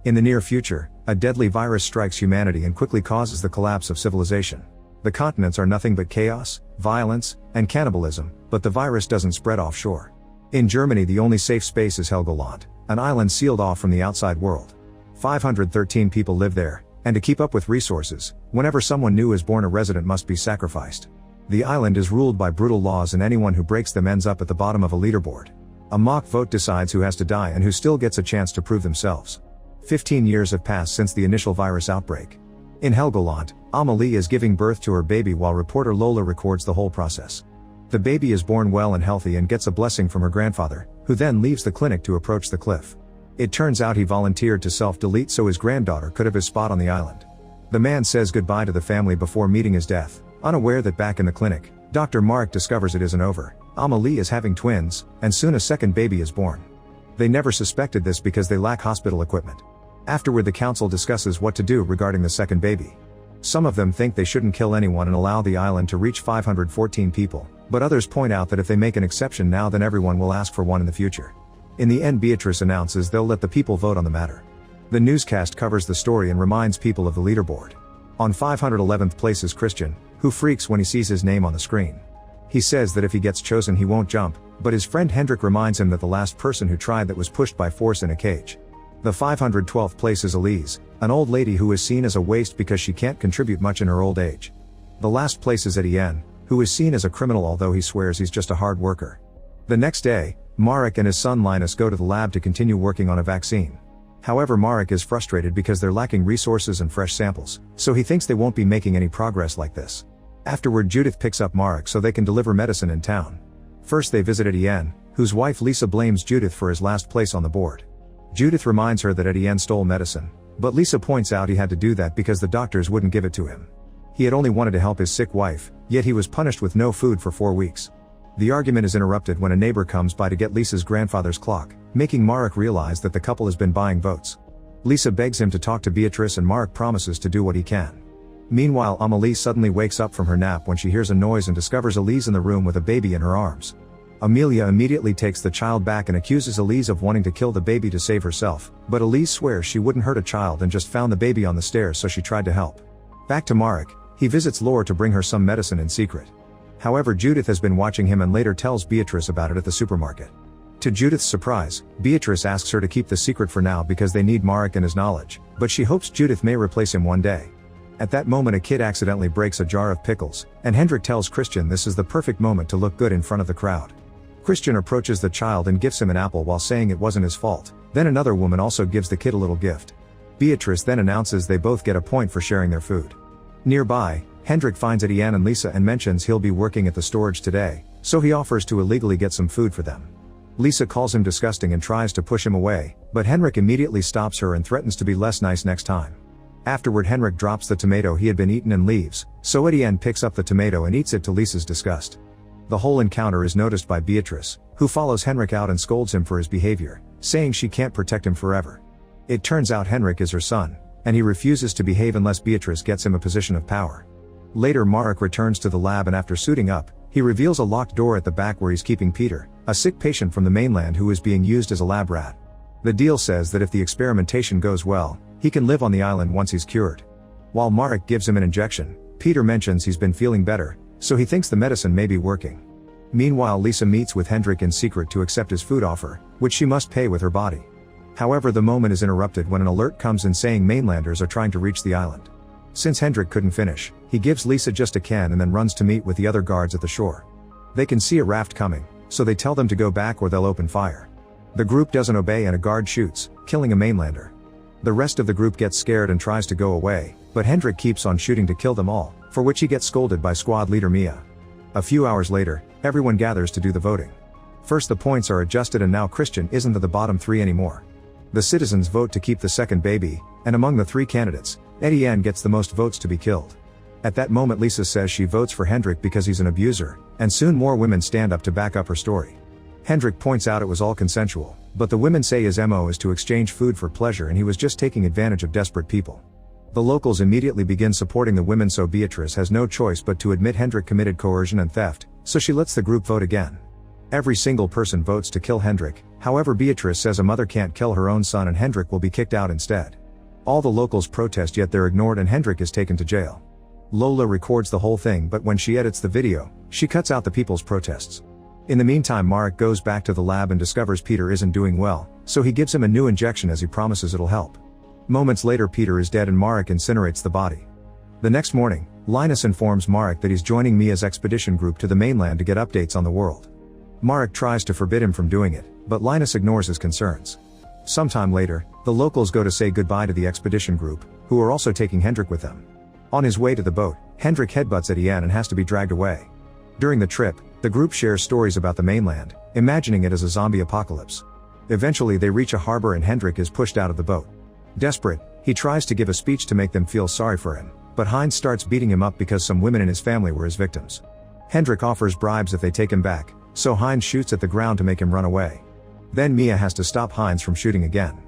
In the near future, a deadly virus strikes humanity and quickly causes the collapse of civilization. The continents are nothing but chaos, violence, and cannibalism, but the virus doesn't spread offshore. In Germany, the only safe space is Helgoland, an island sealed off from the outside world. 513 people live there, and to keep up with resources, whenever someone new is born, a resident must be sacrificed. The island is ruled by brutal laws, and anyone who breaks them ends up at the bottom of a leaderboard. A mock vote decides who has to die and who still gets a chance to prove themselves. 15 years have passed since the initial virus outbreak. In Helgoland, Amelie is giving birth to her baby while reporter Lola records the whole process. The baby is born well and healthy and gets a blessing from her grandfather, who then leaves the clinic to approach the cliff. It turns out he volunteered to self-delete so his granddaughter could have his spot on the island. The man says goodbye to the family before meeting his death, unaware that back in the clinic, Dr. Marek discovers it isn't over. Amelie is having twins, and soon a second baby is born. They never suspected this because they lack hospital equipment. Afterward, the council discusses what to do regarding the second baby. Some of them think they shouldn't kill anyone and allow the island to reach 514 people, but others point out that if they make an exception now, then everyone will ask for one in the future. In the end, Beatrice announces they'll let the people vote on the matter. The newscast covers the story and reminds people of the leaderboard. On 511th place is Christian, who freaks when he sees his name on the screen. He says that if he gets chosen he won't jump, but his friend Hendrik reminds him that the last person who tried that was pushed by force in a cage. The 512th place is Elise, an old lady who is seen as a waste because she can't contribute much in her old age. The last place is Etienne, who is seen as a criminal although he swears he's just a hard worker. The next day, Marek and his son Linus go to the lab to continue working on a vaccine. However, Marek is frustrated because they're lacking resources and fresh samples, so he thinks they won't be making any progress like this. Afterward, Judith picks up Marek so they can deliver medicine in town. First they visit Etienne, whose wife Lisa blames Judith for his last place on the board. Judith reminds her that Etienne stole medicine, but Lisa points out he had to do that because the doctors wouldn't give it to him. He had only wanted to help his sick wife, yet he was punished with no food for 4 weeks. The argument is interrupted when a neighbor comes by to get Lisa's grandfather's clock, making Marek realize that the couple has been buying votes. Lisa begs him to talk to Beatrice and Marek promises to do what he can. Meanwhile, Amelie suddenly wakes up from her nap when she hears a noise and discovers Elise in the room with a baby in her arms. Amelia immediately takes the child back and accuses Elise of wanting to kill the baby to save herself, but Elise swears she wouldn't hurt a child and just found the baby on the stairs so she tried to help. Back to Marek, he visits Laura to bring her some medicine in secret. However, Judith has been watching him and later tells Beatrice about it at the supermarket. To Judith's surprise, Beatrice asks her to keep the secret for now because they need Marek and his knowledge, but she hopes Judith may replace him one day. At that moment, a kid accidentally breaks a jar of pickles, and Hendrik tells Christian this is the perfect moment to look good in front of the crowd. Christian approaches the child and gives him an apple while saying it wasn't his fault. Then another woman also gives the kid a little gift. Beatrice then announces they both get a point for sharing their food. Nearby, Hendrik finds Etienne and Lisa and mentions he'll be working at the storage today, so he offers to illegally get some food for them. Lisa calls him disgusting and tries to push him away, but Hendrik immediately stops her and threatens to be less nice next time. Afterward, Hendrik drops the tomato he had been eaten and leaves, so Etienne picks up the tomato and eats it to Lisa's disgust. The whole encounter is noticed by Beatrice, who follows Hendrik out and scolds him for his behavior, saying she can't protect him forever. It turns out Hendrik is her son, and he refuses to behave unless Beatrice gets him a position of power. Later, Marek returns to the lab and after suiting up, he reveals a locked door at the back where he's keeping Peter, a sick patient from the mainland who is being used as a lab rat. The deal says that if the experimentation goes well, he can live on the island once he's cured. While Marek gives him an injection, Peter mentions he's been feeling better, so he thinks the medicine may be working. Meanwhile, Lisa meets with Hendrik in secret to accept his food offer, which she must pay with her body. However, the moment is interrupted when an alert comes in saying mainlanders are trying to reach the island. Since Hendrik couldn't finish, he gives Lisa just a can and then runs to meet with the other guards at the shore. They can see a raft coming, so they tell them to go back or they'll open fire. The group doesn't obey and a guard shoots, killing a mainlander. The rest of the group gets scared and tries to go away, but Hendrik keeps on shooting to kill them all, for which he gets scolded by squad leader Mia. A few hours later, everyone gathers to do the voting. First, the points are adjusted and now Christian isn't at the bottom 3 anymore. The citizens vote to keep the second baby, and among the 3 candidates, Etienne gets the most votes to be killed. At that moment, Lisa says she votes for Hendrik because he's an abuser, and soon more women stand up to back up her story. Hendrik points out it was all consensual, but the women say his MO is to exchange food for pleasure and he was just taking advantage of desperate people. The locals immediately begin supporting the women, so Beatrice has no choice but to admit Hendrik committed coercion and theft, so she lets the group vote again. Every single person votes to kill Hendrik, However, Beatrice says a mother can't kill her own son and Hendrik will be kicked out instead. All the locals protest, yet they're ignored and Hendrik is taken to jail. Lola records the whole thing, but when she edits the video, she cuts out the people's protests. In the meantime, Marek goes back to the lab and discovers Peter isn't doing well, so he gives him a new injection as he promises it'll help. Moments later, Peter is dead and Marek incinerates the body. The next morning, Linus informs Marek that he's joining Mia's expedition group to the mainland to get updates on the world. Marek tries to forbid him from doing it, but Linus ignores his concerns. Sometime later, the locals go to say goodbye to the expedition group, who are also taking Hendrik with them. On his way to the boat, Hendrik headbutts Etienne and has to be dragged away. During the trip, the group shares stories about the mainland, imagining it as a zombie apocalypse. Eventually they reach a harbor and Hendrik is pushed out of the boat. Desperate, he tries to give a speech to make them feel sorry for him, but Heinz starts beating him up because some women in his family were his victims. Hendrik offers bribes if they take him back, so Heinz shoots at the ground to make him run away. Then Mia has to stop Heinz from shooting again.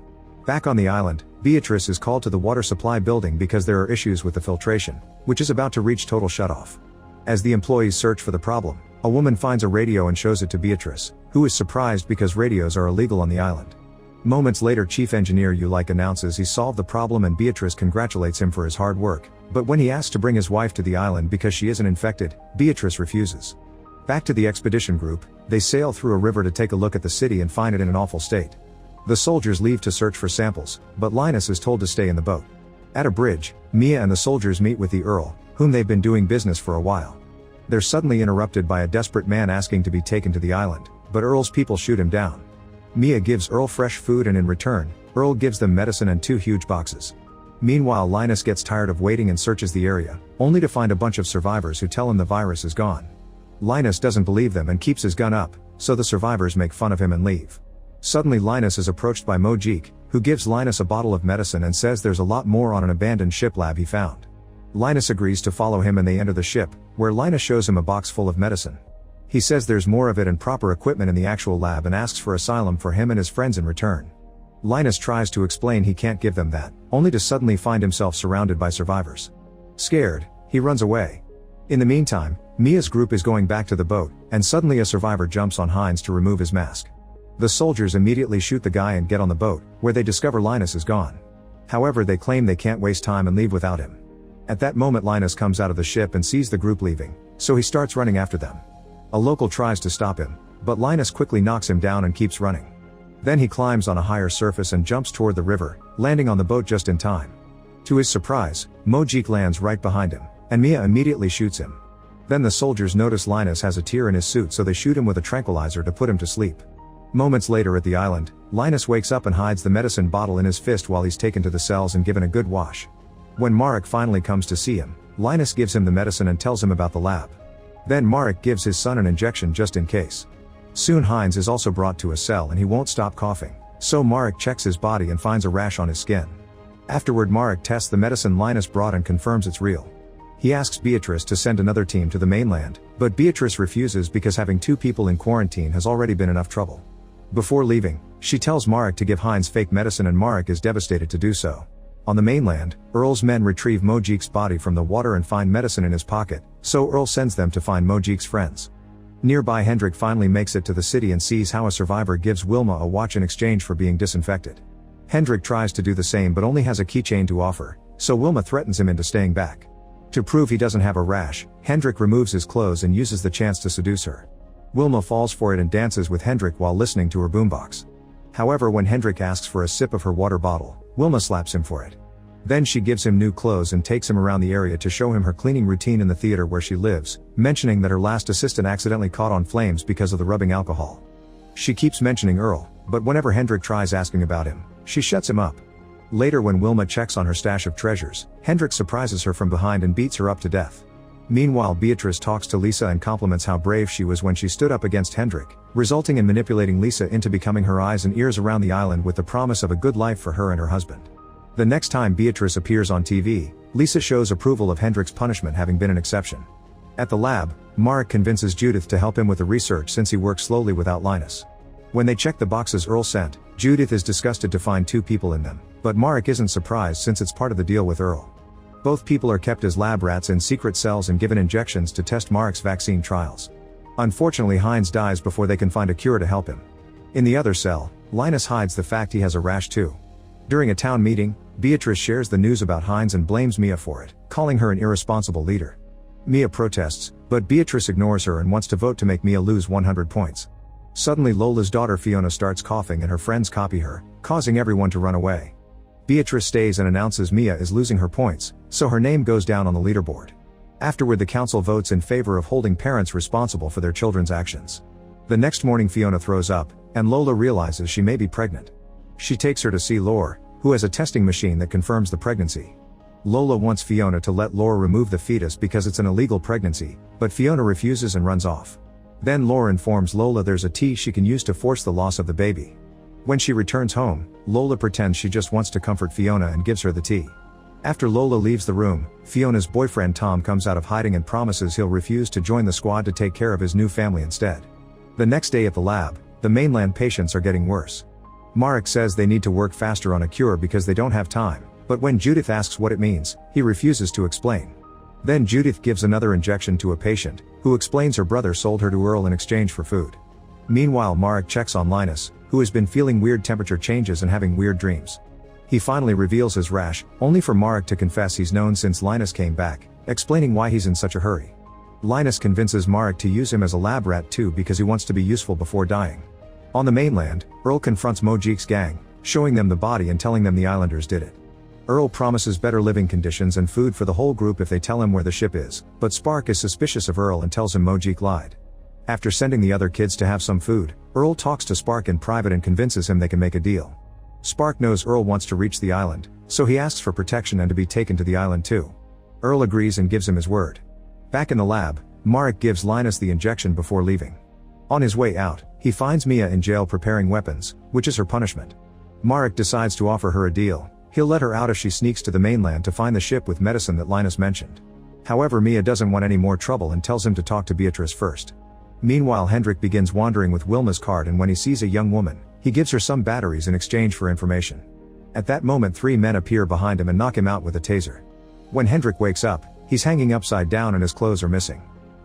Back on the island, Beatrice is called to the water supply building because there are issues with the filtration, which is about to reach total shutoff. As the employees search for the problem, a woman finds a radio and shows it to Beatrice, who is surprised because radios are illegal on the island. Moments later, Chief Engineer Ulik announces he solved the problem and Beatrice congratulates him for his hard work, but when he asks to bring his wife to the island because she isn't infected, Beatrice refuses. Back to the expedition group, they sail through a river to take a look at the city and find it in an awful state. The soldiers leave to search for samples, but Linus is told to stay in the boat. At a bridge, Mia and the soldiers meet with the Earl, whom they've been doing business for a while. They're suddenly interrupted by a desperate man asking to be taken to the island, but Earl's people shoot him down. Mia gives Earl fresh food and in return, Earl gives them medicine and 2 huge boxes. Meanwhile, Linus gets tired of waiting and searches the area, only to find a bunch of survivors who tell him the virus is gone. Linus doesn't believe them and keeps his gun up, so the survivors make fun of him and leave. Suddenly Linus is approached by Mojik, who gives Linus a bottle of medicine and says there's a lot more on an abandoned ship lab he found. Linus agrees to follow him and they enter the ship, where Linus shows him a box full of medicine. He says there's more of it and proper equipment in the actual lab and asks for asylum for him and his friends in return. Linus tries to explain he can't give them that, only to suddenly find himself surrounded by survivors. Scared, he runs away. In the meantime, Mia's group is going back to the boat, and suddenly a survivor jumps on Heinz to remove his mask. The soldiers immediately shoot the guy and get on the boat, where they discover Linus is gone. However, they claim they can't waste time and leave without him. At that moment, Linus comes out of the ship and sees the group leaving, so he starts running after them. A local tries to stop him, but Linus quickly knocks him down and keeps running. Then he climbs on a higher surface and jumps toward the river, landing on the boat just in time. To his surprise, Mojik lands right behind him, and Mia immediately shoots him. Then the soldiers notice Linus has a tear in his suit, so they shoot him with a tranquilizer to put him to sleep. Moments later at the island, Linus wakes up and hides the medicine bottle in his fist while he's taken to the cells and given a good wash. When Marek finally comes to see him, Linus gives him the medicine and tells him about the lab. Then Marek gives his son an injection just in case. Soon Heinz is also brought to a cell and he won't stop coughing, so Marek checks his body and finds a rash on his skin. Afterward, Marek tests the medicine Linus brought and confirms it's real. He asks Beatrice to send another team to the mainland, but Beatrice refuses because having 2 people in quarantine has already been enough trouble. Before leaving, she tells Marek to give Heinz fake medicine and Marek is devastated to do so. On the mainland, Earl's men retrieve Mojik's body from the water and find medicine in his pocket, so Earl sends them to find Mojik's friends. Nearby, Hendrik finally makes it to the city and sees how a survivor gives Wilma a watch in exchange for being disinfected. Hendrik tries to do the same but only has a keychain to offer, so Wilma threatens him into staying back. To prove he doesn't have a rash, Hendrik removes his clothes and uses the chance to seduce her. Wilma falls for it and dances with Hendrik while listening to her boombox. However, when Hendrik asks for a sip of her water bottle, Wilma slaps him for it. Then she gives him new clothes and takes him around the area to show him her cleaning routine in the theater where she lives, mentioning that her last assistant accidentally caught on flames because of the rubbing alcohol. She keeps mentioning Earl, but whenever Hendrik tries asking about him, she shuts him up. Later, when Wilma checks on her stash of treasures, Hendrik surprises her from behind and beats her up to death. Meanwhile, Beatrice talks to Lisa and compliments how brave she was when she stood up against Hendrik, resulting in manipulating Lisa into becoming her eyes and ears around the island with the promise of a good life for her and her husband. The next time Beatrice appears on TV, Lisa shows approval of Hendrik's punishment having been an exception. At the lab, Marek convinces Judith to help him with the research since he works slowly without Linus. When they check the boxes Earl sent, Judith is disgusted to find 2 people in them, but Marek isn't surprised since it's part of the deal with Earl. Both people are kept as lab rats in secret cells and given injections to test Marek's vaccine trials. Unfortunately, Heinz dies before they can find a cure to help him. In the other cell, Linus hides the fact he has a rash too. During a town meeting, Beatrice shares the news about Heinz and blames Mia for it, calling her an irresponsible leader. Mia protests, but Beatrice ignores her and wants to vote to make Mia lose 100 points. Suddenly Lola's daughter Fiona starts coughing and her friends copy her, causing everyone to run away. Beatrice stays and announces Mia is losing her points, so her name goes down on the leaderboard. Afterward the council votes in favor of holding parents responsible for their children's actions. The next morning Fiona throws up, and Lola realizes she may be pregnant. She takes her to see Lore, who has a testing machine that confirms the pregnancy. Lola wants Fiona to let Lore remove the fetus because it's an illegal pregnancy, but Fiona refuses and runs off. Then Lore informs Lola there's a tea she can use to force the loss of the baby. When she returns home, Lola pretends she just wants to comfort Fiona and gives her the tea. After Lola leaves the room, Fiona's boyfriend Tom comes out of hiding and promises he'll refuse to join the squad to take care of his new family instead. The next day at the lab, the mainland patients are getting worse. Marek says they need to work faster on a cure because they don't have time, but when Judith asks what it means, he refuses to explain. Then Judith gives another injection to a patient, who explains her brother sold her to Earl in exchange for food. Meanwhile Marek checks on Linus, who has been feeling weird temperature changes and having weird dreams. He finally reveals his rash, only for Marek to confess he's known since Linus came back, explaining why he's in such a hurry. Linus convinces Marek to use him as a lab rat too because he wants to be useful before dying. On the mainland, Earl confronts Mojik's gang, showing them the body and telling them the islanders did it. Earl promises better living conditions and food for the whole group if they tell him where the ship is, but Spark is suspicious of Earl and tells him Mojik lied. After sending the other kids to have some food, Earl talks to Spark in private and convinces him they can make a deal. Spark knows Earl wants to reach the island, so he asks for protection and to be taken to the island too. Earl agrees and gives him his word. Back in the lab, Marek gives Linus the injection before leaving. On his way out, he finds Mia in jail preparing weapons, which is her punishment. Marek decides to offer her a deal. He'll let her out if she sneaks to the mainland to find the ship with medicine that Linus mentioned. However, Mia doesn't want any more trouble and tells him to talk to Beatrice first. Meanwhile, Hendrik begins wandering with Wilma's cart, and when he sees a young woman, he gives her some batteries in exchange for information. At that moment 3 men appear behind him and knock him out with a taser. When Hendrik wakes up, he's hanging upside down and his clothes are missing.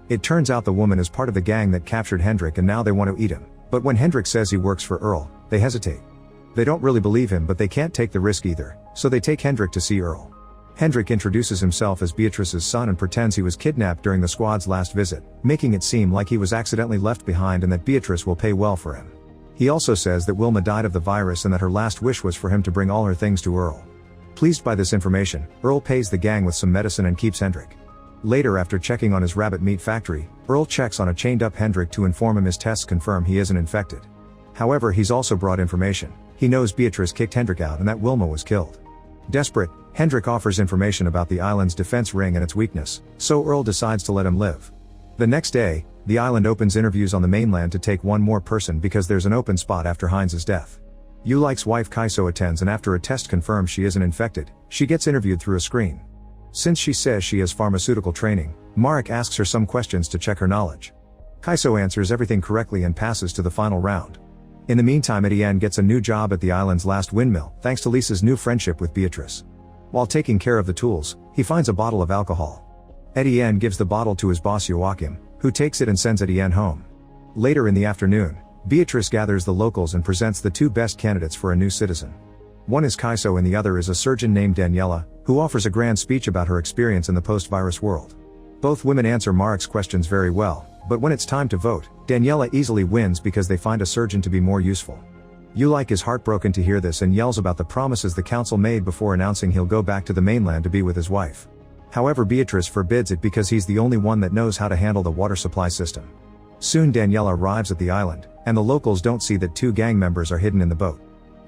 It turns out the woman is part of the gang that captured Hendrik and now they want to eat him, but when Hendrik says he works for Earl, they hesitate. They don't really believe him, but they can't take the risk either, so they take Hendrik to see Earl. Hendrik introduces himself as Beatrice's son and pretends he was kidnapped during the squad's last visit, making it seem like he was accidentally left behind and that Beatrice will pay well for him. He also says that Wilma died of the virus and that her last wish was for him to bring all her things to Earl. Pleased by this information, Earl pays the gang with some medicine and keeps Hendrik. Later, after checking on his rabbit meat factory, Earl checks on a chained-up Hendrik to inform him his tests confirm he isn't infected. However, he's also brought information. He knows Beatrice kicked Hendrik out and that Wilma was killed. Desperate, Hendrik offers information about the island's defense ring and its weakness, so Earl decides to let him live. The next day, the island opens interviews on the mainland to take one more person because there's an open spot after Heinz's death. Ulik's wife Kaiso attends, and after a test confirms she isn't infected, she gets interviewed through a screen. Since she says she has pharmaceutical training, Marek asks her some questions to check her knowledge. Kaiso answers everything correctly and passes to the final round. In the meantime, Etienne gets a new job at the island's last windmill, thanks to Lisa's new friendship with Beatrice. While taking care of the tools, he finds a bottle of alcohol. Etienne gives the bottle to his boss Joachim, who takes it and sends Etienne home. Later in the afternoon, Beatrice gathers the locals and presents the 2 best candidates for a new citizen. One is Kaiso and the other is a surgeon named Daniela, who offers a grand speech about her experience in the post-virus world. Both women answer Marek's questions very well, but when it's time to vote, Daniela easily wins because they find a surgeon to be more useful. Ulik is heartbroken to hear this and yells about the promises the council made before announcing he'll go back to the mainland to be with his wife. However, Beatrice forbids it because he's the only one that knows how to handle the water supply system. Soon Daniela arrives at the island, and the locals don't see that 2 gang members are hidden in the boat.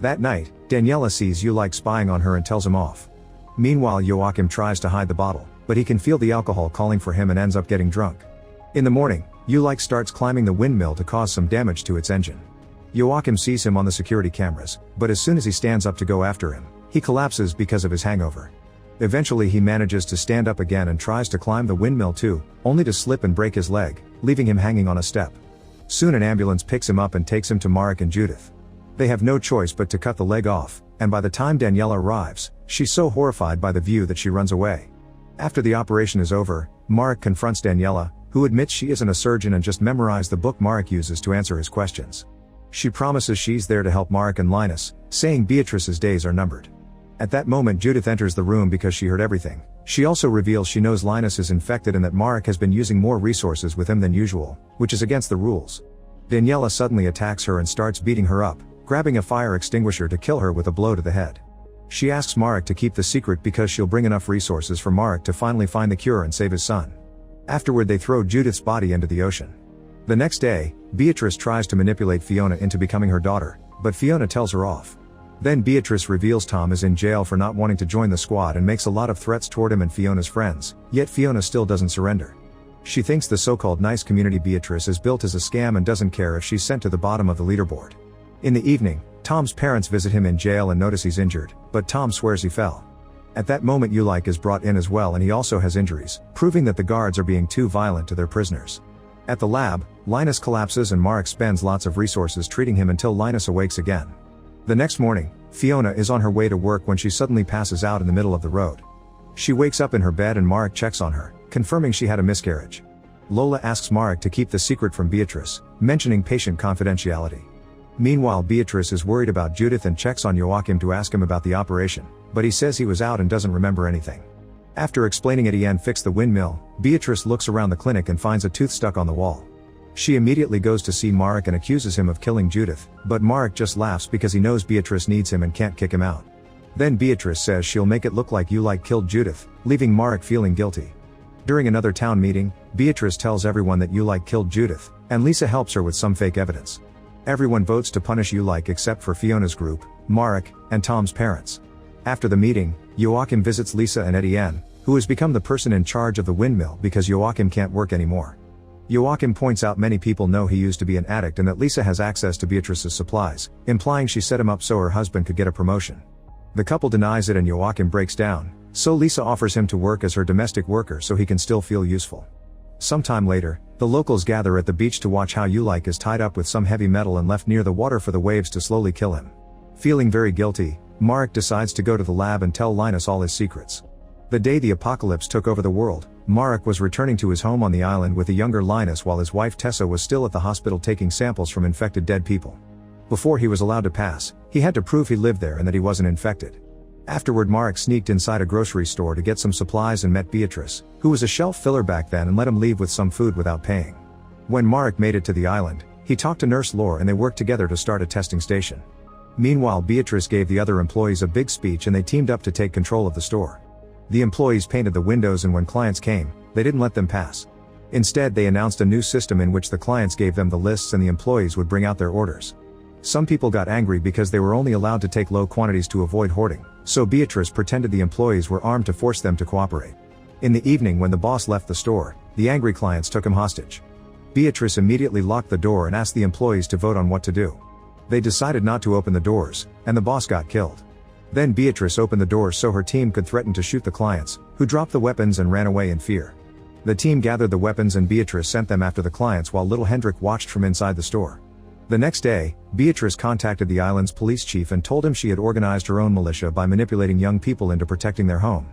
That night, Daniela sees Ulik spying on her and tells him off. Meanwhile, Joachim tries to hide the bottle, but he can feel the alcohol calling for him and ends up getting drunk. In the morning, Ulik starts climbing the windmill to cause some damage to its engine. Joachim sees him on the security cameras, but as soon as he stands up to go after him, he collapses because of his hangover. Eventually he manages to stand up again and tries to climb the windmill too, only to slip and break his leg, leaving him hanging on a step. Soon an ambulance picks him up and takes him to Marek and Judith. They have no choice but to cut the leg off, and by the time Daniela arrives, she's so horrified by the view that she runs away. After the operation is over, Marek confronts Daniela, who admits she isn't a surgeon and just memorized the book Marek uses to answer his questions. She promises she's there to help Marek and Linus, saying Beatrice's days are numbered. At that moment Judith enters the room because she heard everything. She also reveals she knows Linus is infected and that Marek has been using more resources with him than usual, which is against the rules. Daniela suddenly attacks her and starts beating her up, grabbing a fire extinguisher to kill her with a blow to the head. She asks Marek to keep the secret because she'll bring enough resources for Marek to finally find the cure and save his son. Afterward they throw Judith's body into the ocean. The next day, Beatrice tries to manipulate Fiona into becoming her daughter, but Fiona tells her off. Then Beatrice reveals Tom is in jail for not wanting to join the squad and makes a lot of threats toward him and Fiona's friends, yet Fiona still doesn't surrender. She thinks the so-called nice community Beatrice is built as a scam and doesn't care if she's sent to the bottom of the leaderboard. In the evening, Tom's parents visit him in jail and notice he's injured, but Tom swears he fell. At that moment Ulik is brought in as well and he also has injuries, proving that the guards are being too violent to their prisoners. At the lab, Linus collapses and Marek spends lots of resources treating him until Linus awakes again. The next morning, Fiona is on her way to work when she suddenly passes out in the middle of the road. She wakes up in her bed and Marek checks on her, confirming she had a miscarriage. Lola asks Marek to keep the secret from Beatrice, mentioning patient confidentiality. Meanwhile Beatrice is worried about Judith and checks on Joachim to ask him about the operation, but he says he was out and doesn't remember anything. After explaining Etienne fixed the windmill, Beatrice looks around the clinic and finds a tooth stuck on the wall. She immediately goes to see Marek and accuses him of killing Judith, but Marek just laughs because he knows Beatrice needs him and can't kick him out. Then Beatrice says she'll make it look like Ulik killed Judith, leaving Marek feeling guilty. During another town meeting, Beatrice tells everyone that Ulik killed Judith, and Lisa helps her with some fake evidence. Everyone votes to punish Ulik except for Fiona's group, Marek, and Tom's parents. After the meeting, Joachim visits Lisa and Etienne, who has become the person in charge of the windmill because Joachim can't work anymore. Joachim points out many people know he used to be an addict and that Lisa has access to Beatrice's supplies, implying she set him up so her husband could get a promotion. The couple denies it and Joachim breaks down, so Lisa offers him to work as her domestic worker so he can still feel useful. Sometime later, the locals gather at the beach to watch how Ulik is tied up with some heavy metal and left near the water for the waves to slowly kill him. Feeling very guilty, Marek decides to go to the lab and tell Linus all his secrets. The day the apocalypse took over the world, Marek was returning to his home on the island with a younger Linus while his wife Tessa was still at the hospital taking samples from infected dead people. Before he was allowed to pass, he had to prove he lived there and that he wasn't infected. Afterward Marek sneaked inside a grocery store to get some supplies and met Beatrice, who was a shelf filler back then, and let him leave with some food without paying. When Marek made it to the island, he talked to Nurse Laure and they worked together to start a testing station. Meanwhile Beatrice gave the other employees a big speech and they teamed up to take control of the store. The employees painted the windows and when clients came, they didn't let them pass. Instead they announced a new system in which the clients gave them the lists and the employees would bring out their orders. Some people got angry because they were only allowed to take low quantities to avoid hoarding, so Beatrice pretended the employees were armed to force them to cooperate. In the evening when the boss left the store, the angry clients took him hostage. Beatrice immediately locked the door and asked the employees to vote on what to do. They decided not to open the doors, and the boss got killed. Then Beatrice opened the doors so her team could threaten to shoot the clients, who dropped the weapons and ran away in fear. The team gathered the weapons and Beatrice sent them after the clients while little Hendrik watched from inside the store. The next day, Beatrice contacted the island's police chief and told him she had organized her own militia by manipulating young people into protecting their home.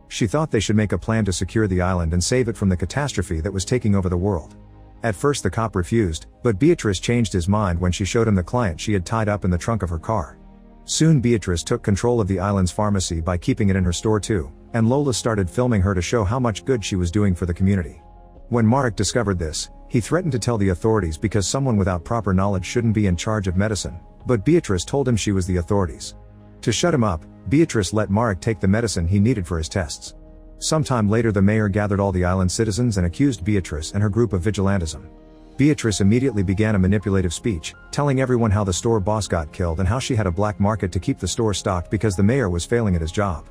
She thought they should make a plan to secure the island and save it from the catastrophe that was taking over the world. At first the cop refused, but Beatrice changed his mind when she showed him the client she had tied up in the trunk of her car. Soon Beatrice took control of the island's pharmacy by keeping it in her store too, and Lola started filming her to show how much good she was doing for the community. When Marek discovered this, he threatened to tell the authorities because someone without proper knowledge shouldn't be in charge of medicine, but Beatrice told him she was the authorities. To shut him up, Beatrice let Marek take the medicine he needed for his tests. Sometime later the mayor gathered all the island citizens and accused Beatrice and her group of vigilantism. Beatrice immediately began a manipulative speech, telling everyone how the store boss got killed and how she had a black market to keep the store stocked because the mayor was failing at his job.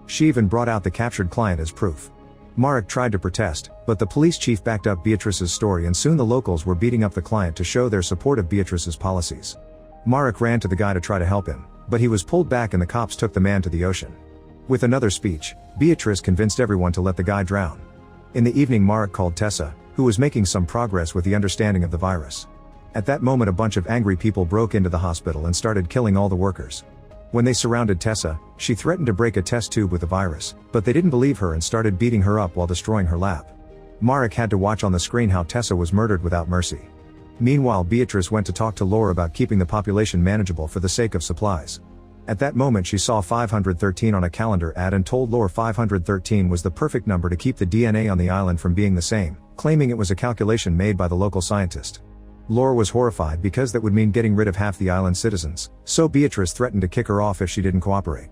She even brought out the captured client as proof. Marek tried to protest, but the police chief backed up Beatrice's story and soon the locals were beating up the client to show their support of Beatrice's policies. Marek ran to the guy to try to help him, but he was pulled back and the cops took the man to the ocean. With another speech, Beatrice convinced everyone to let the guy drown. In the evening Marek called Tessa, who was making some progress with the understanding of the virus. At that moment a bunch of angry people broke into the hospital and started killing all the workers. When they surrounded Tessa, she threatened to break a test tube with the virus, but they didn't believe her and started beating her up while destroying her lab. Marek had to watch on the screen how Tessa was murdered without mercy. Meanwhile, Beatrice went to talk to Lore about keeping the population manageable for the sake of supplies. At that moment she saw 513 on a calendar ad and told Lore 513 was the perfect number to keep the DNA on the island from being the same, claiming it was a calculation made by the local scientist. Lore was horrified because that would mean getting rid of half the island's citizens, so Beatrice threatened to kick her off if she didn't cooperate.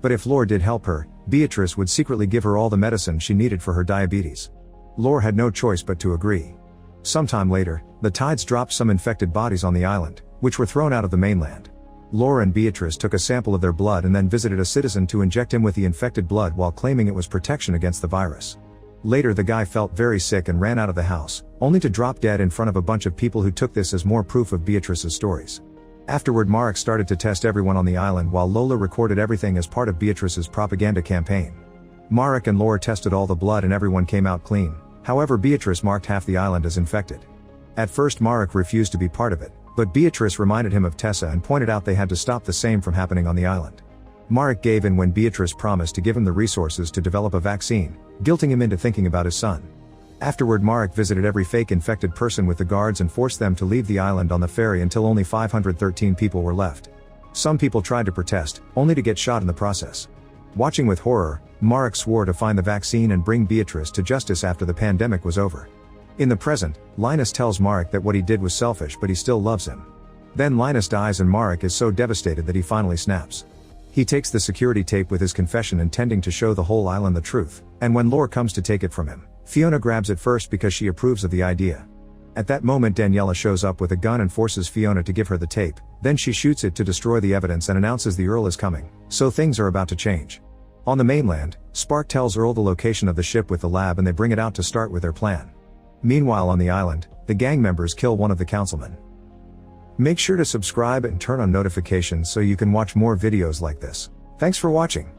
But if Lore did help her, Beatrice would secretly give her all the medicine she needed for her diabetes. Lore had no choice but to agree. Sometime later, the tides dropped some infected bodies on the island, which were thrown out of the mainland. Lore and Beatrice took a sample of their blood and then visited a citizen to inject him with the infected blood while claiming it was protection against the virus. Later the guy felt very sick and ran out of the house, only to drop dead in front of a bunch of people who took this as more proof of Beatrice's stories. Afterward, Marek started to test everyone on the island while Lola recorded everything as part of Beatrice's propaganda campaign. Marek and Lore tested all the blood and everyone came out clean. However, Beatrice marked half the island as infected. At first Marek refused to be part of it, but Beatrice reminded him of Tessa and pointed out they had to stop the same from happening on the island. Marek gave in when Beatrice promised to give him the resources to develop a vaccine, guilting him into thinking about his son. Afterward, Marek visited every fake infected person with the guards and forced them to leave the island on the ferry until only 513 people were left. Some people tried to protest, only to get shot in the process. Watching with horror, Marek swore to find the vaccine and bring Beatrice to justice after the pandemic was over. In the present, Linus tells Marek that what he did was selfish but he still loves him. Then Linus dies and Marek is so devastated that he finally snaps. He takes the security tape with his confession intending to show the whole island the truth, and when Lore comes to take it from him, Fiona grabs it first because she approves of the idea. At that moment Daniela shows up with a gun and forces Fiona to give her the tape, then she shoots it to destroy the evidence and announces the Earl is coming, so things are about to change. On the mainland, Spark tells Earl the location of the ship with the lab and they bring it out to start with their plan. Meanwhile on the island, the gang members kill one of the councilmen. Make sure to subscribe and turn on notifications so you can watch more videos like this. Thanks for watching.